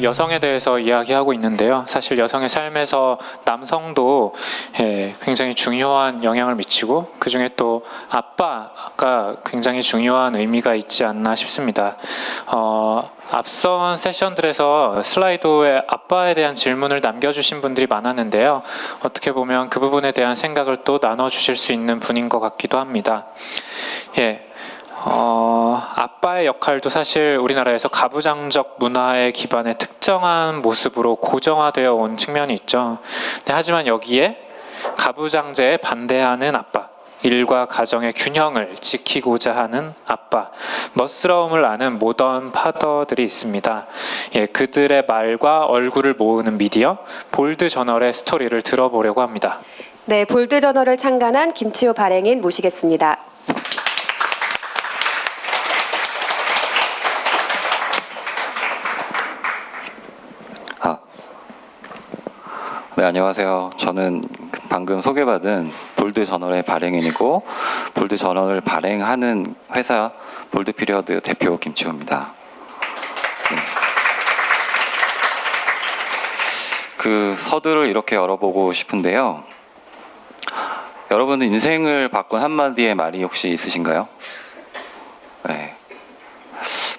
여성에 대해서 이야기하고 있는데요. 사실 여성의 삶에서 남성도 굉장히 중요한 영향을 미치고 그 중에 또 아빠가 굉장히 중요한 의미가 있지 않나 싶습니다. 앞선 세션들에서 슬라이드에 아빠에 대한 질문을 남겨주신 분들이 많았는데요. 어떻게 보면 그 부분에 대한 생각을 또 나눠주실 수 있는 분인 것 같기도 합니다. 아빠의 역할도 사실 우리나라에서 가부장적 문화의 기반의 특정한 모습으로 고정화되어 온 측면이 있죠. 하지만 여기에 가부장제에 반대하는 아빠, 일과 가정의 균형을 지키고자 하는 아빠, 멋스러움을 아는 모던 파더들이 있습니다. 그들의 말과 얼굴을 모으는 미디어, 볼드 저널의 스토리를 들어보려고 합니다. 네, 볼드 저널을 창간한 김치호 발행인 모시겠습니다. 네, 안녕하세요. 저는 방금 소개받은 볼드 저널의 발행인이고 볼드 저널을 발행하는 회사 볼드 피리어드 대표 김치호입니다. 네. 그 서두를 이렇게 열어보고 싶은데요. 여러분은 인생을 바꾼 한마디의 말이 혹시 있으신가요? 네.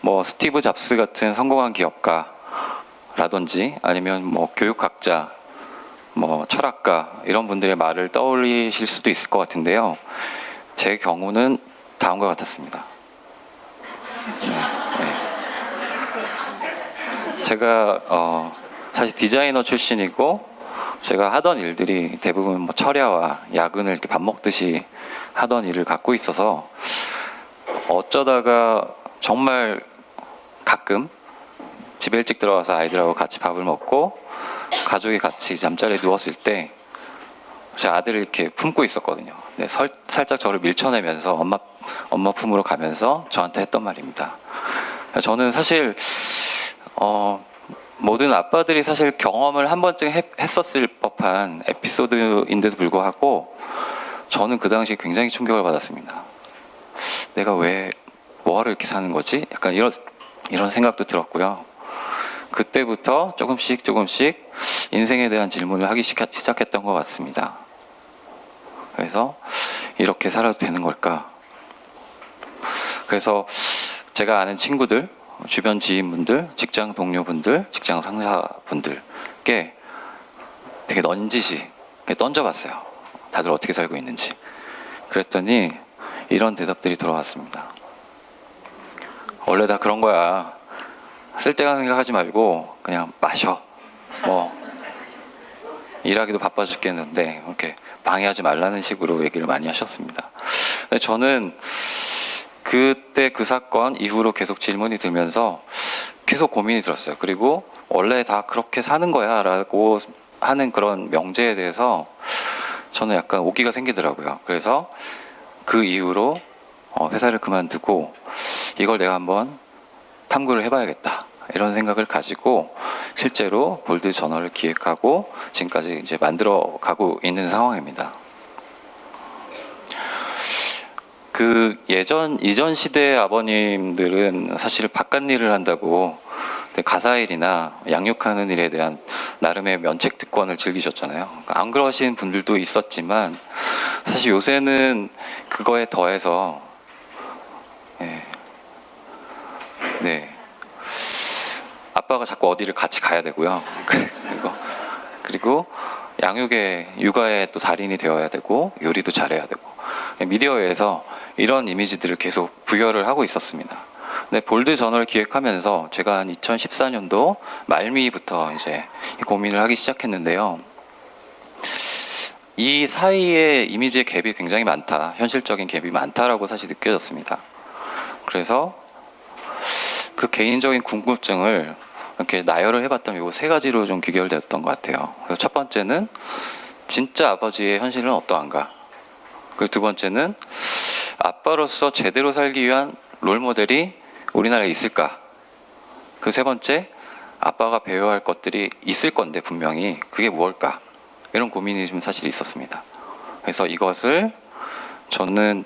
뭐 스티브 잡스 같은 성공한 기업가라든지 아니면 뭐 교육학자, 뭐 철학가 이런 분들의 말을 떠올리실 수도 있을 것 같은데요. 제 경우는 다음과 같았습니다. 제가 사실 디자이너 출신이고 제가 하던 일들이 대부분 뭐 철야와 야근을 이렇게 밥 먹듯이 하던 일을 갖고 있어서 어쩌다가 정말 가끔 집에 일찍 들어가서 아이들하고 같이 밥을 먹고 가족이 같이 잠자리에 누웠을 때 제 아들을 이렇게 품고 있었거든요. 네, 살짝 저를 밀쳐내면서 엄마 품으로 가면서 저한테 했던 말입니다. 저는 사실 모든 아빠들이 사실 경험을 한 번쯤 했었을 법한 에피소드인데도 불구하고 저는 그 당시에 굉장히 충격을 받았습니다. 내가 왜 뭐하러 이렇게 사는 거지? 약간 이런 생각도 들었고요. 그때부터 조금씩 인생에 대한 질문을 하기 시작했던 것 같습니다. 그래서 이렇게 살아도 되는 걸까? 그래서 제가 아는 친구들, 주변 지인분들, 직장 동료분들, 직장 상사분들께 되게 넌지시 던져봤어요. 다들 어떻게 살고 있는지. 그랬더니 이런 대답들이 돌아왔습니다. 원래 다 그런 거야. 쓸데없는 생각하지 말고 그냥 마셔. 뭐 일하기도 바빠 죽겠는데 이렇게 방해하지 말라는 식으로 얘기를 많이 하셨습니다. 근데 저는 그때 그 사건 이후로 계속 질문이 들면서 계속 고민이 들었어요. 그리고 원래 다 그렇게 사는 거야 라고 하는 그런 명제에 대해서 저는 약간 오기가 생기더라고요. 그래서 그 이후로 회사를 그만두고 이걸 내가 한번 탐구를 해봐야겠다 이런 생각을 가지고 실제로 볼드 저널을 기획하고 지금까지 이제 만들어 가고 있는 상황입니다. 그 이전 시대의 아버님들은 사실 바깥 일을 한다고 가사일이나 양육하는 일에 대한 나름의 면책특권을 즐기셨잖아요. 안 그러신 분들도 있었지만 사실 요새는 그거에 더해서 아빠가 자꾸 어디를 같이 가야 되고요. 그리고 육아에 또 달인이 되어야 되고 요리도 잘해야 되고 미디어에서 이런 이미지들을 계속 부여를 하고 있었습니다. 근데 볼드 저널 기획하면서 제가 한 2014년도 말미부터 이제 고민을 하기 시작했는데요. 이 사이에 이미지의 갭이 굉장히 많다, 현실적인 갭이 많다라고 사실 느껴졌습니다. 그래서 그 개인적인 궁금증을 이렇게 나열을 해봤던 요 세 가지로 좀 귀결되었던 것 같아요. 그래서 첫 번째는 진짜 아버지의 현실은 어떠한가? 그리고 두 번째는 아빠로서 제대로 살기 위한 롤모델이 우리나라에 있을까? 그 세 번째, 아빠가 배워야 할 것들이 있을 건데 분명히 그게 무엇일까? 이런 고민이 좀 사실 있었습니다. 그래서 저는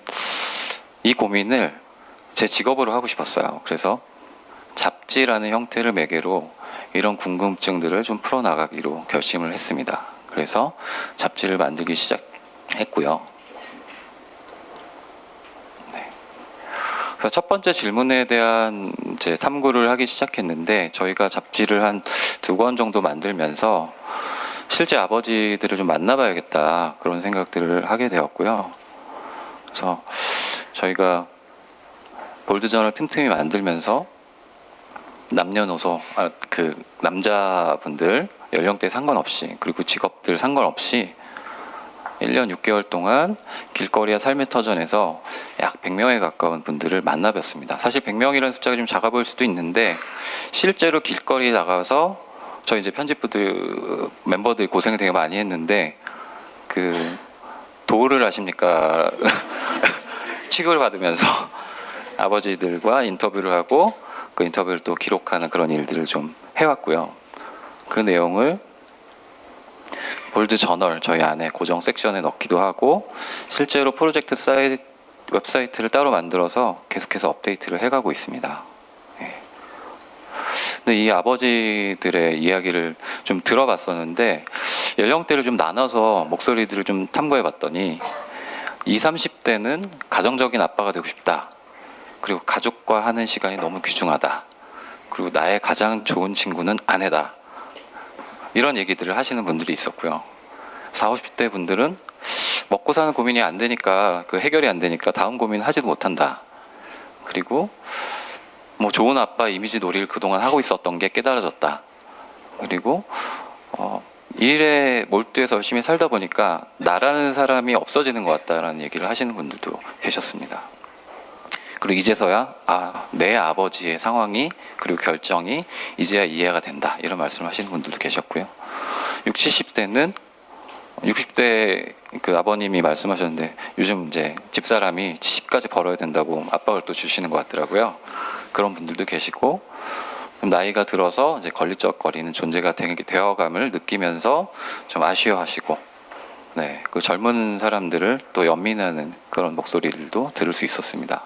이 고민을 제 직업으로 하고 싶었어요. 그래서 잡지라는 형태를 매개로 이런 궁금증들을 좀 풀어나가기로 결심을 했습니다. 그래서 잡지를 만들기 시작했고요. 그래서 첫 번째 질문에 대한 이제 탐구를 하기 시작했는데, 저희가 잡지를 한 2권 정도 만들면서 실제 아버지들을 좀 만나봐야겠다, 그런 생각들을 하게 되었고요. 그래서 저희가 볼드저널 틈틈이 만들면서 남녀노소, 그 남자분들 연령대 상관없이, 그리고 직업들 상관없이 1년 6개월 동안 길거리와 삶의 터전에서 약 100명에 가까운 분들을 만나뵀습니다. 사실 100명이라는 숫자가 좀 작아 보일 수도 있는데, 실제로 길거리에 나가서 저희 이제 편집부들 멤버들이 고생을 되게 많이 했는데, 그 도를 아십니까? 취급을 받으면서 아버지들과 인터뷰를 하고 그 인터뷰를 또 기록하는 그런 일들을 좀 해왔고요. 그 내용을 볼드 저널 저희 안에 고정 섹션에 넣기도 하고, 실제로 프로젝트 웹사이트를 따로 만들어서 계속해서 업데이트를 해가고 있습니다. 근데 이 아버지들의 이야기를 좀 들어봤었는데, 연령대를 좀 나눠서 목소리들을 좀 탐구해봤더니 20, 30대는 가정적인 아빠가 되고 싶다, 그리고 가족과 하는 시간이 너무 귀중하다, 그리고 나의 가장 좋은 친구는 아내다, 이런 얘기들을 하시는 분들이 있었고요. 40, 50대 분들은 먹고 사는 고민이 안 되니까, 그 해결이 안 되니까 다음 고민 하지도 못한다. 그리고 뭐 좋은 아빠 이미지 놀이를 그동안 하고 있었던 게 깨달아졌다. 그리고 일에 몰두해서 열심히 살다 보니까 나라는 사람이 없어지는 것 같다라는 얘기를 하시는 분들도 계셨습니다. 그리고 이제서야 내 아버지의 상황이, 그리고 결정이 이제야 이해가 된다, 이런 말씀을 하시는 분들도 계셨고요. 60, 70대는 60대 그 아버님이 말씀하셨는데, 요즘 이제 집사람이 70까지 벌어야 된다고 압박을 또 주시는 것 같더라고요. 그런 분들도 계시고, 나이가 들어서 이제 걸리적거리는 존재가 되어감을 느끼면서 좀 아쉬워하시고, 네, 그 젊은 사람들을 또 연민하는 그런 목소리들도 들을 수 있었습니다.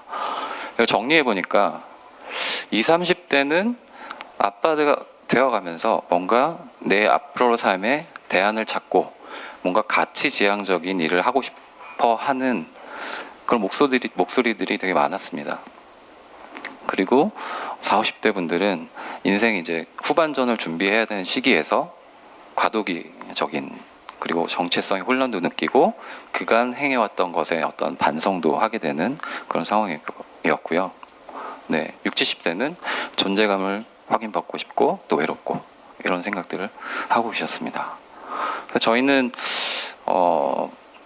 정리해 보니까 20, 30대는 아빠가 되어가면서 뭔가 내 앞으로 삶의 대안을 찾고 뭔가 가치지향적인 일을 하고 싶어 하는 그런 목소리들이 되게 많았습니다. 그리고 40, 50대 분들은 인생 이제 후반전을 준비해야 되는 시기에서 과도기적인, 그리고 정체성의 혼란도 느끼고 그간 행해왔던 것에 어떤 반성도 하게 되는 그런 상황이었고요. 네, 60, 70대는 존재감을 확인받고 싶고 또 외롭고, 이런 생각들을 하고 계셨습니다. 그래서 저희는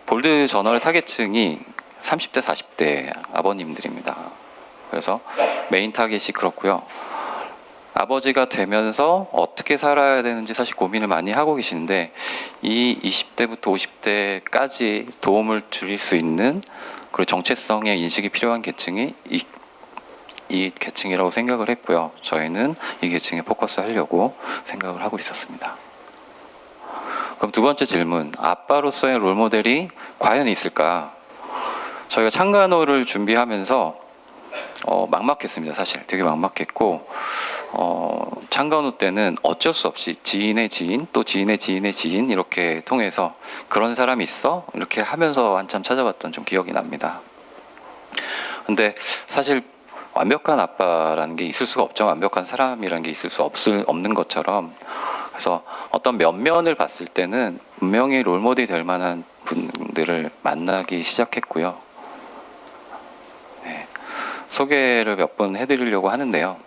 볼드 저널의 타겟층이 30대, 40대 아버님들입니다. 그래서 메인 타겟이 그렇고요. 아버지가 되면서 어떻게 살아야 되는지 사실 고민을 많이 하고 계시는데, 이 20대부터 50대까지 도움을 드릴 수 있는, 그리고 정체성의 인식이 필요한 계층이 이 계층이라고 생각을 했고요. 저희는 이 계층에 포커스 하려고 생각을 하고 있었습니다. 그럼 두 번째 질문, 아빠로서의 롤모델이 과연 있을까? 저희가 창간호를 준비하면서 막막했습니다. 사실 되게 막막했고, 창간호 때는 어쩔 수 없이 지인의 지인, 또 지인의 지인의 지인, 이렇게 통해서 그런 사람이 있어? 이렇게 하면서 한참 찾아봤던 좀 기억이 납니다. 근데 사실 완벽한 아빠라는 게 있을 수가 없죠. 완벽한 사람이라는 게 있을 수 없는 것처럼. 그래서 어떤 면면을 봤을 때는 분명히 롤모델이 될 만한 분들을 만나기 시작했고요. 네, 소개를 몇 번 해드리려고 하는데요.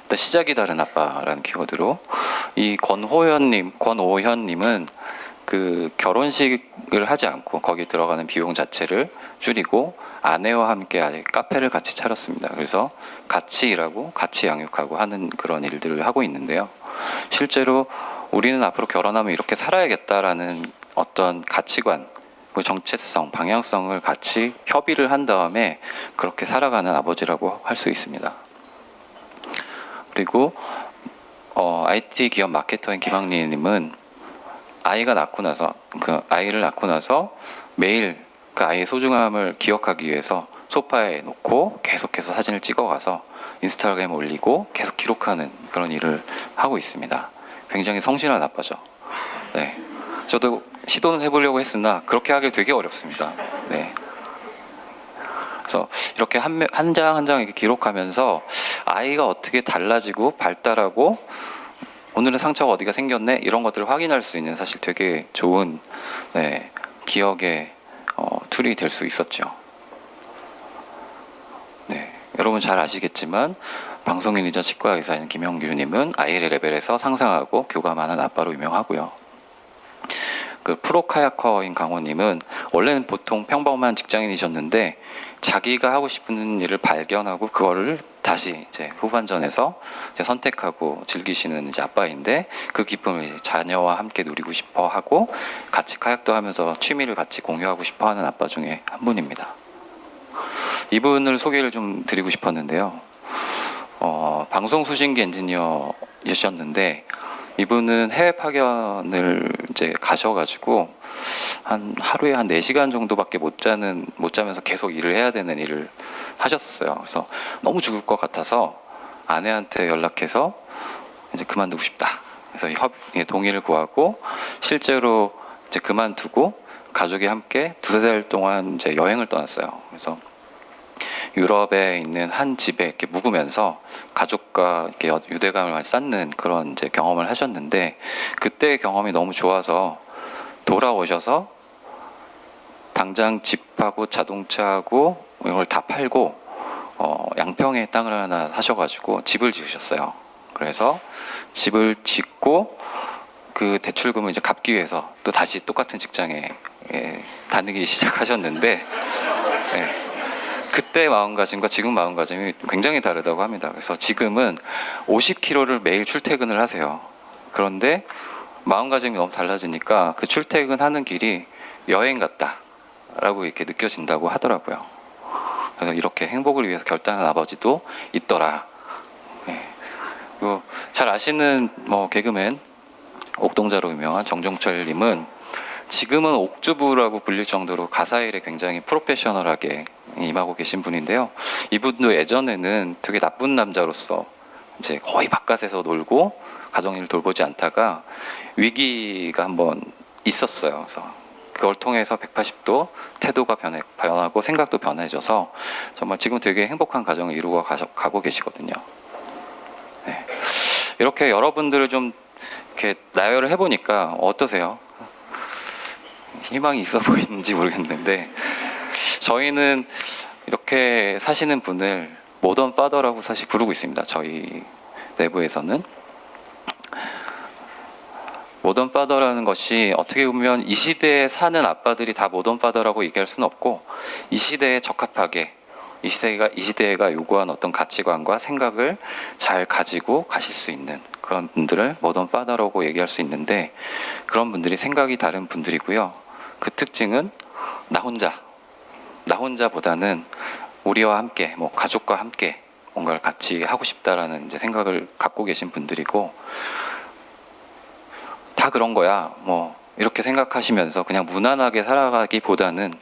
일단 시작이 다른 아빠라는 키워드로, 이 권오현님은 그 결혼식을 하지 않고 거기 들어가는 비용 자체를 줄이고 아내와 함께 아예 카페를 같이 차렸습니다. 그래서 같이 일하고 같이 양육하고 하는 그런 일들을 하고 있는데요. 실제로 우리는 앞으로 결혼하면 이렇게 살아야겠다라는 어떤 가치관, 정체성, 방향성을 같이 협의를 한 다음에 그렇게 살아가는 아버지라고 할 수 있습니다. 그리고 IT 기업 마케터인 김학리님은 아이를 낳고 나서 매일 그 아이의 소중함을 기억하기 위해서 소파에 놓고 계속해서 사진을 찍어가서 인스타그램에 올리고 계속 기록하는 그런 일을 하고 있습니다. 굉장히 성실한 아빠죠. 네. 저도 시도는 해보려고 했으나 그렇게 하기 되게 어렵습니다. 네. 그래서 이렇게 한 장 한 장 이렇게 기록하면서 아이가 어떻게 달라지고 발달하고 오늘은 상처가 어디가 생겼네 이런 것들을 확인할 수 있는 사실 되게 좋은 네, 기억의 툴이 될 수 있었죠. 네, 여러분 잘 아시겠지만 방송인이자 치과 의사인 김영규님은 아이의 레벨에서 상상하고 교감하는 아빠로 유명하고요. 그 프로 카야커인 강호님은 원래는 보통 평범한 직장인이셨는데 자기가 하고 싶은 일을 발견하고 그거를 다시 이제 후반전에서 이제 선택하고 즐기시는 이제 아빠인데 그 기쁨을 이제 자녀와 함께 누리고 싶어 하고 같이 카약도 하면서 취미를 같이 공유하고 싶어 하는 아빠 중에 한 분입니다. 이분을 소개를 좀 드리고 싶었는데요. 방송 수신기 엔지니어이셨는데 이분은 해외 파견을 이제 가셔가지고 하루에 한 4시간 정도밖에 못 자면서 계속 일을 해야 되는 일을 하셨었어요. 그래서 너무 죽을 것 같아서 아내한테 연락해서 이제 그만두고 싶다. 그래서 동의를 구하고 실제로 이제 그만두고 가족이 함께 2-3달 동안 이제 여행을 떠났어요. 그래서 유럽에 있는 한 집에 이렇게 묵으면서 가족과 이렇게 유대감을 쌓는 그런 이제 경험을 하셨는데 그때 경험이 너무 좋아서 돌아오셔서 당장 집하고 자동차하고 이걸 다 팔고 양평에 땅을 하나 사셔가지고 집을 지으셨어요. 그래서 집을 짓고 그 대출금을 이제 갚기 위해서 또 다시 똑같은 직장에 다니기 시작하셨는데 네. 그때 마음가짐과 지금 마음가짐이 굉장히 다르다고 합니다. 그래서 지금은 50km를 매일 출퇴근을 하세요. 그런데 마음가짐이 너무 달라지니까 그 출퇴근하는 길이 여행 같다라고 이렇게 느껴진다고 하더라고요. 그래서 이렇게 행복을 위해서 결단한 아버지도 있더라. 네. 그리고 잘 아시는 개그맨 옥동자로 유명한 정종철님은 지금은 옥주부라고 불릴 정도로 가사일에 굉장히 프로페셔널하게 임하고 계신 분인데요. 이분도 예전에는 되게 나쁜 남자로서 이제 거의 바깥에서 놀고 가정일을 돌보지 않다가 위기가 한번 있었어요. 그래서 그걸 통해서 180도 태도가 변하고 생각도 변해져서 정말 지금 되게 행복한 가정을 이루어 가고 계시거든요. 네. 이렇게 여러분들을 좀 이렇게 나열을 해보니까 어떠세요? 희망이 있어 보이는지 모르겠는데 저희는 이렇게 사시는 분을 모던 파더라고 사실 부르고 있습니다. 저희 내부에서는 모던 파더라는 것이 어떻게 보면 이 시대에 사는 아빠들이 다 모던 파더라고 얘기할 수는 없고 이 시대에 적합하게 이 시대가 요구한 어떤 가치관과 생각을 잘 가지고 가실 수 있는 그런 분들을 모던 파더라고 얘기할 수 있는데 그런 분들이 생각이 다른 분들이고요. 그 특징은 나 혼자보다는 우리와 함께 가족과 함께 뭔가를 같이 하고 싶다라는 이제 생각을 갖고 계신 분들이고 다 그런 거야 이렇게 생각하시면서 그냥 무난하게 살아가기보다는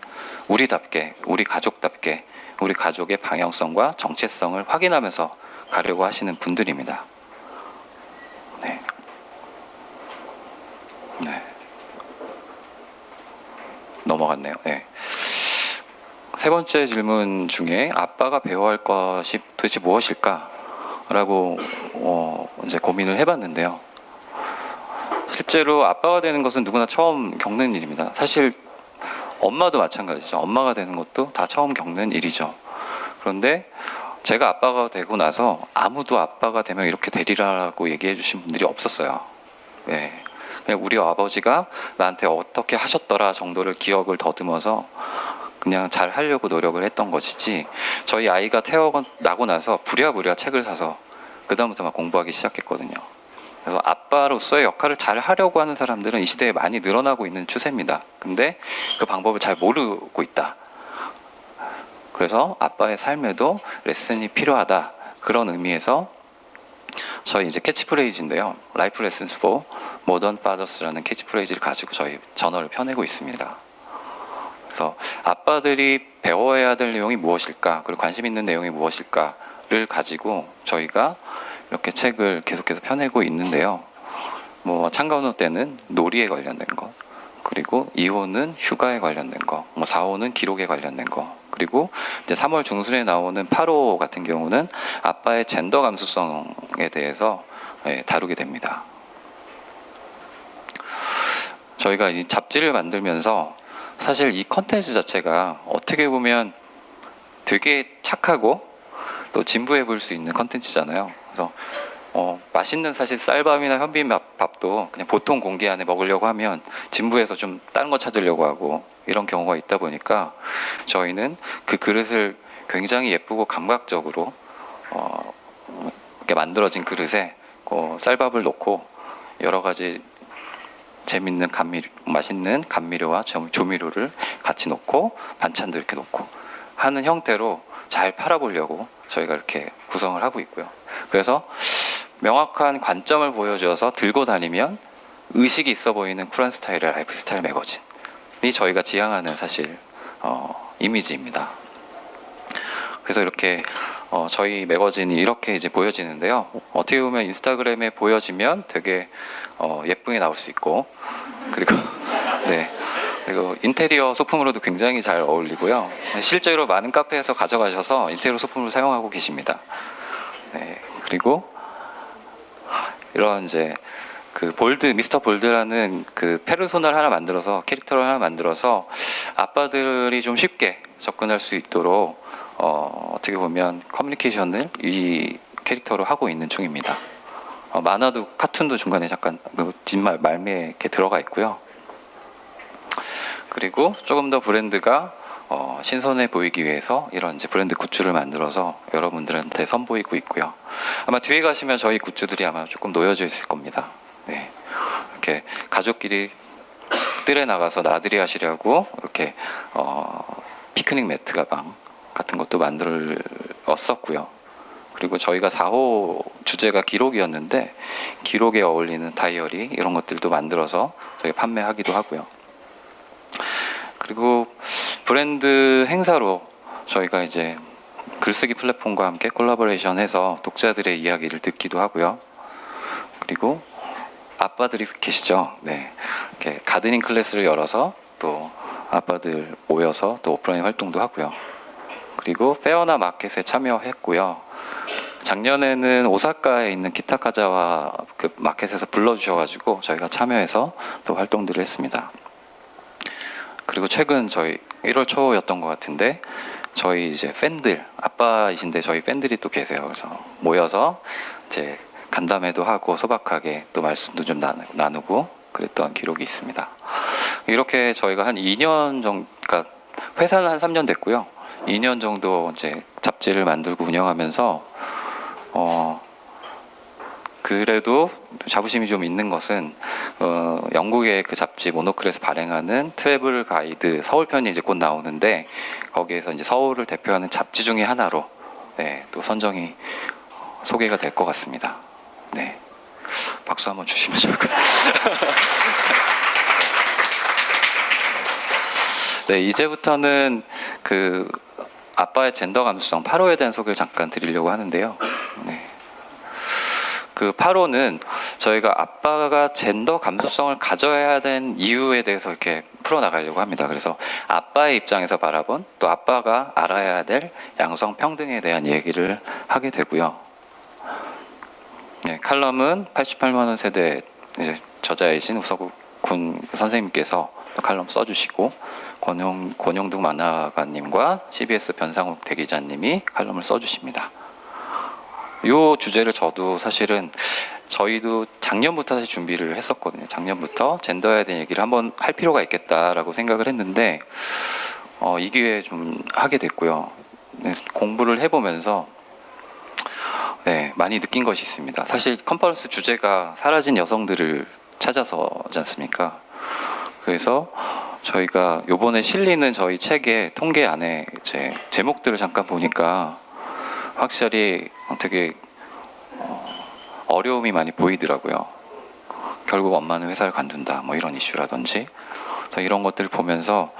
우리답게 우리 가족답게 우리 가족의 방향성과 정체성을 확인하면서 가려고 하시는 분들입니다. 네. 넘어갔네요. 네. 세 번째 질문 중에 아빠가 배워야 할 것이 도대체 무엇일까라고 이제 고민을 해봤는데요. 실제로 아빠가 되는 것은 누구나 처음 겪는 일입니다. 사실 엄마도 마찬가지죠. 엄마가 되는 것도 다 처음 겪는 일이죠. 그런데 제가 아빠가 되고 나서 아무도 아빠가 되면 이렇게 되리라고 얘기해 주신 분들이 없었어요. 네. 그냥 우리 아버지가 나한테 어떻게 하셨더라 정도를 기억을 더듬어서 그냥 잘 하려고 노력을 했던 것이지 저희 아이가 태어나고 나서 부랴부랴 책을 사서 그 다음부터 막 공부하기 시작했거든요. 그래서 아빠로서의 역할을 잘 하려고 하는 사람들은 이 시대에 많이 늘어나고 있는 추세입니다. 근데 그 방법을 잘 모르고 있다. 그래서 아빠의 삶에도 레슨이 필요하다. 그런 의미에서 저희 이제 캐치프레이즈인데요. Life Lessons for Modern Fathers라는 캐치프레이즈를 가지고 저희 저널을 펴내고 있습니다. 그래서 아빠들이 배워야 될 내용이 무엇일까, 그리고 관심 있는 내용이 무엇일까를 가지고 저희가 이렇게 책을 계속해서 펴내고 있는데요. 뭐 창간호 때는 놀이에 관련된 거, 그리고 2호는 휴가에 관련된 거, 뭐 4호는 기록에 관련된 거, 그리고 이제 3월 중순에 나오는 8호 같은 경우는 아빠의 젠더 감수성에 대해서 다루게 됩니다. 저희가 이 잡지를 만들면서 사실 이 컨텐츠 자체가 어떻게 보면 되게 착하고 또 진부해 보일 수 있는 컨텐츠잖아요. 그래서 맛있는 사실 쌀밥이나 현미밥도 그냥 보통 공기 안에 먹으려고 하면 진부해서 좀 다른 거 찾으려고 하고 이런 경우가 있다 보니까 저희는 그 그릇을 굉장히 예쁘고 감각적으로 이렇게 만들어진 그릇에 쌀밥을 넣고 여러 가지 재밌는 맛있는 감미료와 조미료를 같이 넣고 반찬도 이렇게 넣고 하는 형태로 잘 팔아보려고 저희가 이렇게 구성을 하고 있고요. 그래서 명확한 관점을 보여줘서 들고 다니면 의식이 있어 보이는 쿨한 스타일의 라이프 스타일 매거진이 저희가 지향하는 사실 이미지입니다. 그래서 이렇게 저희 매거진이 이렇게 이제 보여지는데요. 어떻게 보면 인스타그램에 보여지면 되게 예쁘게 나올 수 있고, 그리고 네, 그리고 인테리어 소품으로도 굉장히 잘 어울리고요. 실제로 많은 카페에서 가져가셔서 인테리어 소품을 사용하고 계십니다. 네, 그리고 이런 이제 그 미스터 볼드라는 그 페르소나를 하나 만들어서 캐릭터를 하나 만들어서 아빠들이 좀 쉽게 접근할 수 있도록 어떻게 보면 커뮤니케이션을 이 캐릭터로 하고 있는 중입니다. 만화도 카툰도 중간에 잠깐 뒷말 말미에 이렇게 들어가 있고요. 그리고 조금 더 브랜드가 신선해 보이기 위해서 이런 이제 브랜드 굿즈를 만들어서 여러분들한테 선보이고 있고요. 아마 뒤에 가시면 저희 굿즈들이 아마 조금 놓여져 있을 겁니다. 네, 이렇게 가족끼리 뜰에 나가서 나들이 하시려고 이렇게 피크닉 매트 가방 같은 것도 만들었었고요. 그리고 저희가 4호 주제가 기록이었는데 기록에 어울리는 다이어리 이런 것들도 만들어서 저희 판매하기도 하고요. 그리고 브랜드 행사로 저희가 이제 글쓰기 플랫폼과 함께 콜라보레이션해서 독자들의 이야기를 듣기도 하고요. 그리고 아빠들이 계시죠. 네, 이렇게 가드닝 클래스를 열어서 또 아빠들 모여서 또 오프라인 활동도 하고요. 그리고 페어나 마켓에 참여했고요. 작년에는 오사카에 있는 키타카자와 그 마켓에서 불러주셔가지고 저희가 참여해서 또 활동들을 했습니다. 그리고 최근 저희 1월 초였던 것 같은데 저희 이제 팬들 아빠이신데 저희 팬들이 또 계세요. 그래서 모여서 이제 간담회도 하고 소박하게 또 말씀도 좀 나누고 그랬던 기록이 있습니다. 이렇게 저희가 한 2년 정도, 그러니까 회사는 한 3년 됐고요. 2년 정도 이제 잡지를 만들고 운영하면서 그래도 자부심이 좀 있는 것은 영국의 그 잡지 모노클에서 발행하는 트래블 가이드 서울 편이 이제 곧 나오는데 거기에서 이제 서울을 대표하는 잡지 중에 하나로 네, 또 선정이 소개가 될 것 같습니다. 네, 박수 한번 주시면 좋을 것 같아요. 네, 이제부터는 그 아빠의 젠더 감수성 8호에 대한 소개를 잠깐 드리려고 하는데요. 네. 그 8호는 저희가 아빠가 젠더 감수성을 가져야 되는 이유에 대해서 이렇게 풀어나가려고 합니다. 그래서 아빠의 입장에서 바라본 또 아빠가 알아야 될 양성 평등에 대한 얘기를 하게 되고요. 네, 칼럼은 88만 원 세대 이제 저자이신 우서구 군 선생님께서 또 칼럼 써주시고 권용득 만화가님과 CBS 변상욱 대기자님이 칼럼을 써주십니다. 이 주제를 저도 사실은 저희도 작년부터 사실 준비를 했었거든요. 작년부터 젠더에 대한 얘기를 한번 할 필요가 있겠다라고 생각을 했는데 이 기회에 좀 하게 됐고요. 네, 공부를 해보면서 네, 많이 느낀 것이 있습니다. 사실 컨퍼런스 주제가 사라진 여성들을 찾아서지 않습니까? 그래서 저희가 요번에 실리는 저희 책의 통계 안에 이제 제목들을 잠깐 보니까 확실히 되게 어려움이 많이 보이더라고요. 결국 엄마는 회사를 관둔다 뭐 이런 이슈라든지 이런 것들을 보면서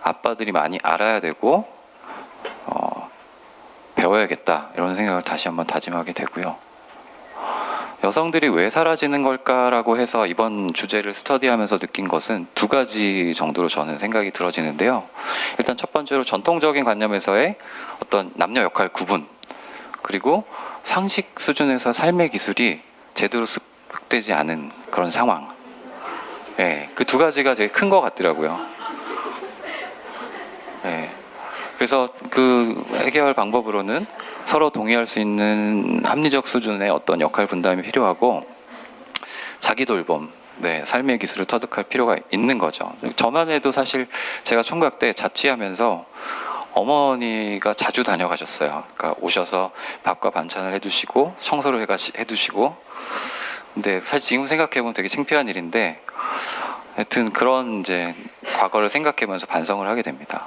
아빠들이 많이 알아야 되고 배워야겠다 이런 생각을 다시 한번 다짐하게 되고요. 여성들이 왜 사라지는 걸까라고 해서 이번 주제를 스터디하면서 느낀 것은 두 가지 정도로 저는 생각이 들어지는데요. 일단 첫 번째로 전통적인 관념에서의 어떤 남녀 역할 구분, 그리고 상식 수준에서 삶의 기술이 제대로 습득되지 않은 그런 상황. 예, 그 두 가지가 제일 큰 것 같더라고요. 예. 그래서 그 해결 방법으로는 서로 동의할 수 있는 합리적 수준의 어떤 역할 분담이 필요하고 자기 돌봄, 네, 삶의 기술을 터득할 필요가 있는 거죠. 저만 해도 사실 제가 총각 때 자취하면서 어머니가 자주 다녀가셨어요. 그러니까 오셔서 밥과 반찬을 해주시고 청소를 해두시고. 근데 사실 지금 생각해보면 되게 창피한 일인데, 하여튼 그런 이제 과거를 생각해보면서 반성을 하게 됩니다.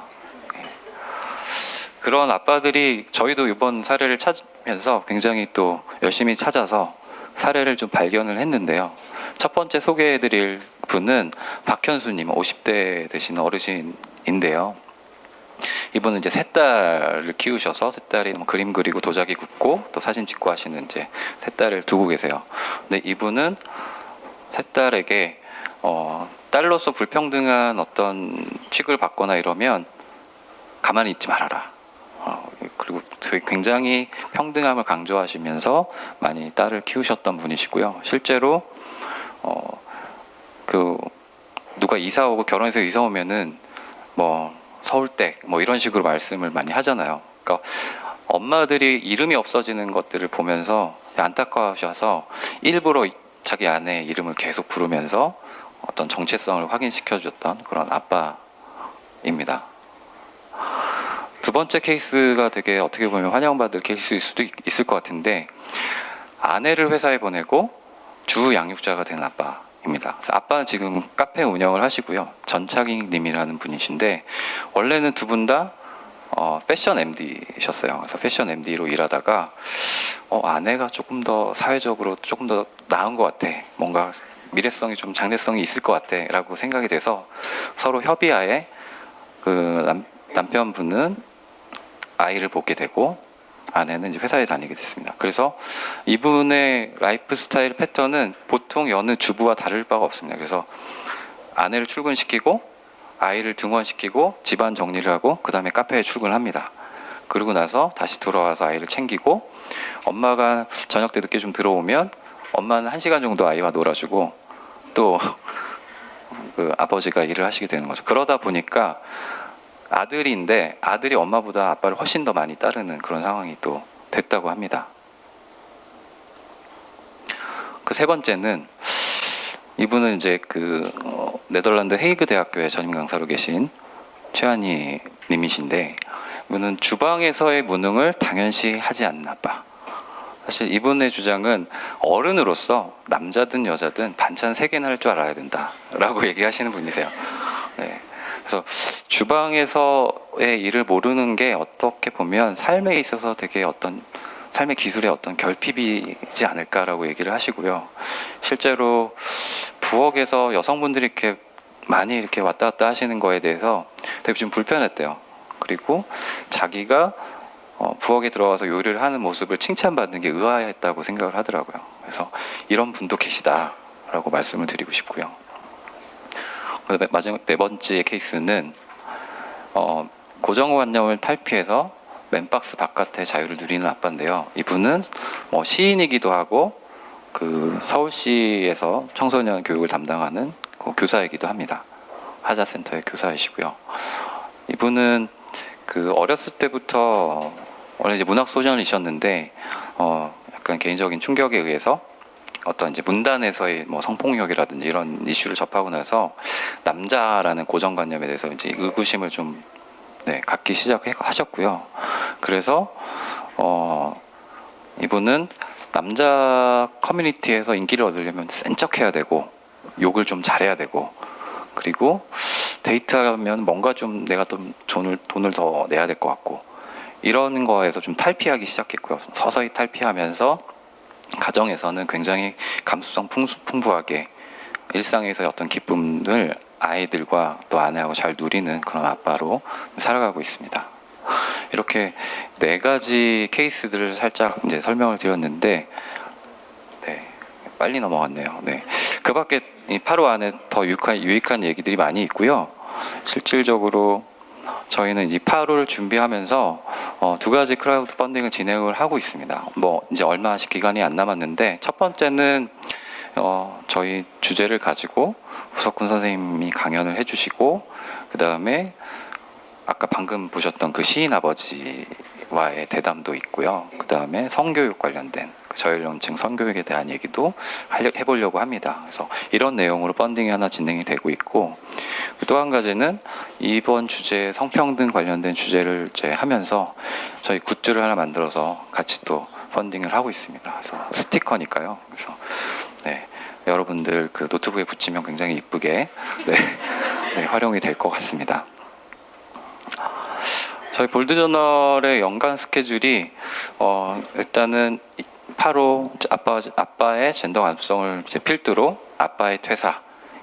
그런 아빠들이 저희도 이번 사례를 찾으면서 굉장히 또 열심히 찾아서 사례를 좀 발견을 했는데요. 첫 번째 소개해드릴 분은 박현수님, 50대 되시는 어르신인데요. 이분은 이제 세 딸을 키우셔서 세 딸이 뭐 그림 그리고 도자기 굽고 또 사진 찍고 하시는 이제 세 딸을 두고 계세요. 근데 이분은 세 딸에게 딸로서 불평등한 어떤 취급을 받거나 이러면 가만히 있지 말아라. 그리고 굉장히 평등함을 강조하시면서 많이 딸을 키우셨던 분이시고요. 실제로 누가 이사 오고 결혼해서 이사 오면은 뭐 서울댁 뭐 이런 식으로 말씀을 많이 하잖아요. 그러니까 엄마들이 이름이 없어지는 것들을 보면서 안타까워하셔서 일부러 자기 아내의 이름을 계속 부르면서 어떤 정체성을 확인시켜 줬던 그런 아빠입니다. 두 번째 케이스가 되게 어떻게 보면 환영받을 케이스일 수도 있을 것 같은데, 아내를 회사에 보내고 주 양육자가 된 아빠입니다. 아빠는 지금 카페 운영을 하시고요. 전창익 님이라는 분이신데, 원래는 두 분 다 패션 MD셨어요. 그래서 패션 MD로 일하다가 아내가 조금 더 사회적으로 조금 더 나은 것 같아. 뭔가 미래성이 좀 장래성이 있을 것 같아 라고 생각이 돼서 서로 협의하에 그 남편분은 아이를 보게 되고 아내는 이제 회사에 다니게 됐습니다. 그래서 이분의 라이프 스타일 패턴은 보통 여느 주부와 다를 바가 없습니다. 그래서 아내를 출근시키고 아이를 등원시키고 집안 정리를 하고 그 다음에 카페에 출근합니다. 그러고 나서 다시 돌아와서 아이를 챙기고, 엄마가 저녁 때 늦게 좀 들어오면 엄마는 1시간 정도 아이와 놀아주고 또 그 아버지가 일을 하시게 되는 거죠. 그러다 보니까 아들인데 아들이 엄마보다 아빠를 훨씬 더 많이 따르는 그런 상황이 또 됐다고 합니다. 그 세 번째는 이분은 이제 네덜란드 헤이그 대학교의 전임 강사로 계신 최한희 님이신데, 이분은 주방에서의 무능을 당연시 하지 않는 아빠. 사실 이분의 주장은 어른으로서 남자든 여자든 반찬 3개나 할 줄 알아야 된다라고 얘기하시는 분이세요. 네. 그래서 주방에서의 일을 모르는 게 어떻게 보면 삶에 있어서 되게 어떤 삶의 기술의 어떤 결핍이지 않을까라고 얘기를 하시고요. 실제로 부엌에서 여성분들이 이렇게 많이 이렇게 왔다 갔다 하시는 거에 대해서 되게 좀 불편했대요. 그리고 자기가 부엌에 들어가서 요리를 하는 모습을 칭찬받는 게 의아했다고 생각을 하더라고요. 그래서 이런 분도 계시다라고 말씀을 드리고 싶고요. 마지막 네 번째 케이스는 고정관념을 탈피해서 맨박스 바깥의 자유를 누리는 아빠인데요. 이분은 시인이기도 하고 서울시에서 청소년 교육을 담당하는 교사이기도 합니다. 하자센터의 교사이시고요. 이분은 어렸을 때부터 원래 이제 문학 소년이셨는데 약간 개인적인 충격에 의해서 어떤 이제 문단에서의 성폭력이라든지 이런 이슈를 접하고 나서 남자라는 고정관념에 대해서 이제 의구심을 좀 갖기 시작하셨고요. 그래서 이분은 남자 커뮤니티에서 인기를 얻으려면 센 척해야 되고 욕을 좀 잘해야 되고, 그리고 데이트하면 뭔가 좀 내가 좀 돈을 더 내야 될 것 같고, 이런 거에서 좀 탈피하기 시작했고요. 서서히 탈피하면서 가정에서는 굉장히 감수성 풍부하게 일상에서의 어떤 기쁨을 아이들과 또 아내하고 잘 누리는 그런 아빠로 살아가고 있습니다. 이렇게 네 가지 케이스들을 살짝 이제 설명을 드렸는데, 네, 빨리 넘어갔네요. 네, 그 밖에 이 8호 안에 더 유익한 얘기들이 많이 있고요. 실질적으로 저희는 이 8호를 준비하면서 두 가지 크라우드 펀딩을 진행을 하고 있습니다. 뭐 이제 얼마씩 기간이 안 남았는데, 첫 번째는 저희 주제를 가지고 후석훈 선생님이 강연을 해주시고, 그 다음에 아까 방금 보셨던 그 시인 아버지와의 대담도 있고요. 그 다음에 성교육 관련된 저연령층 성교육에 대한 얘기도 해보려고 합니다. 그래서 이런 내용으로 펀딩이 하나 진행이 되고 있고, 또 한 가지는 이번 주제 성평등 관련된 주제를 이제 하면서 저희 굿즈를 하나 만들어서 같이 또 펀딩을 하고 있습니다. 그래서 스티커니까요. 그래서 네, 여러분들 그 노트북에 붙이면 굉장히 이쁘게 네, 활용이 될 것 같습니다. 저희 볼드저널의 연간 스케줄이 일단은 8호 아빠의 젠더 감수성을 이제 필두로 아빠의 퇴사,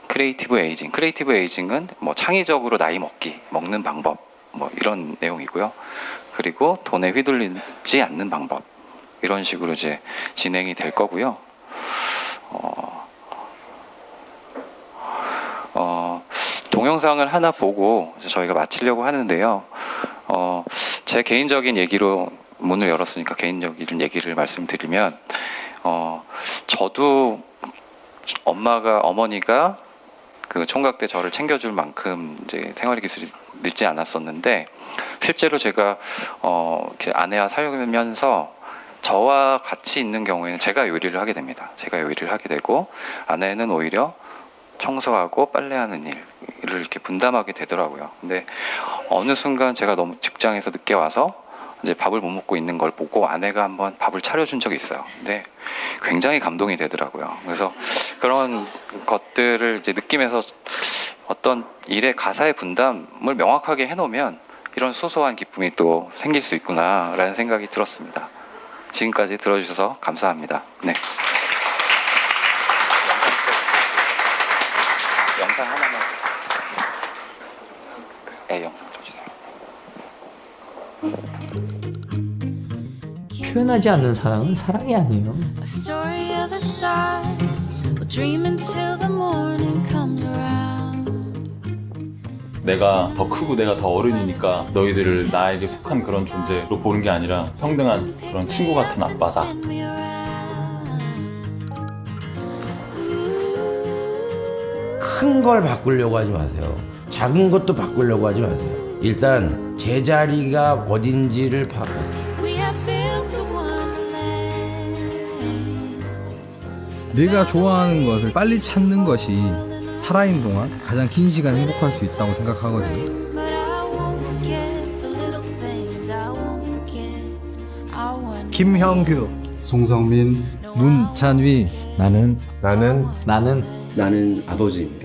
크리에이티브 에이징. 크리에이티브 에이징은 뭐 창의적으로 나이 먹는 방법, 뭐 이런 내용이고요. 그리고 돈에 휘둘리지 않는 방법, 이런 식으로 이제 진행이 될 거고요. 동영상을 하나 보고 저희가 마치려고 하는데요. 제 개인적인 얘기로 문을 열었으니까 개인적인 얘기를 말씀드리면, 저도 어머니가 그 총각 때 저를 챙겨줄 만큼 이제 생활의 기술이 늦지 않았었는데, 실제로 제가 이렇게 아내와 살면서 저와 같이 있는 경우에는 제가 요리를 하게 됩니다. 제가 요리를 하게 되고, 아내는 오히려 청소하고 빨래하는 일을 이렇게 분담하게 되더라고요. 근데 어느 순간 제가 너무 직장에서 늦게 와서 이제 밥을 못 먹고 있는 걸 보고 아내가 한번 밥을 차려준 적이 있어요. 근데 굉장히 감동이 되더라고요. 그래서 그런 것들을 이제 느끼면서 어떤 일의 가사의 분담을 명확하게 해놓으면 이런 소소한 기쁨이 또 생길 수 있구나라는 생각이 들었습니다. 지금까지 들어주셔서 감사합니다. 네. 영상 하나만. 네, 영상 쳐주세요. 표현하지 않는 사랑은 사랑이 아니에요. A story of the stars. We'll dream until the morning comes around. 내가 더 크고 내가 더 어른이니까 너희들을 나에게 속한 그런 존재로 보는 게 아니라 평등한 그런 친구 같은 아빠다. Spin me around. 큰 걸 바꾸려고 하지 마세요. 작은 것도 바꾸려고 하지 마세요. 일단 제자리가 어딘지를 파악하세요. We have built a wonderland. 내가 좋아하는 것을 빨리 찾는 것이 살아있는 동안 가장 긴 시간 행복할 수 있다고 생각하거든요. But I won't forget the little things. I won't forget. I want 김형규, 송성민, 문찬휘. 나는 나는 아버지입니다.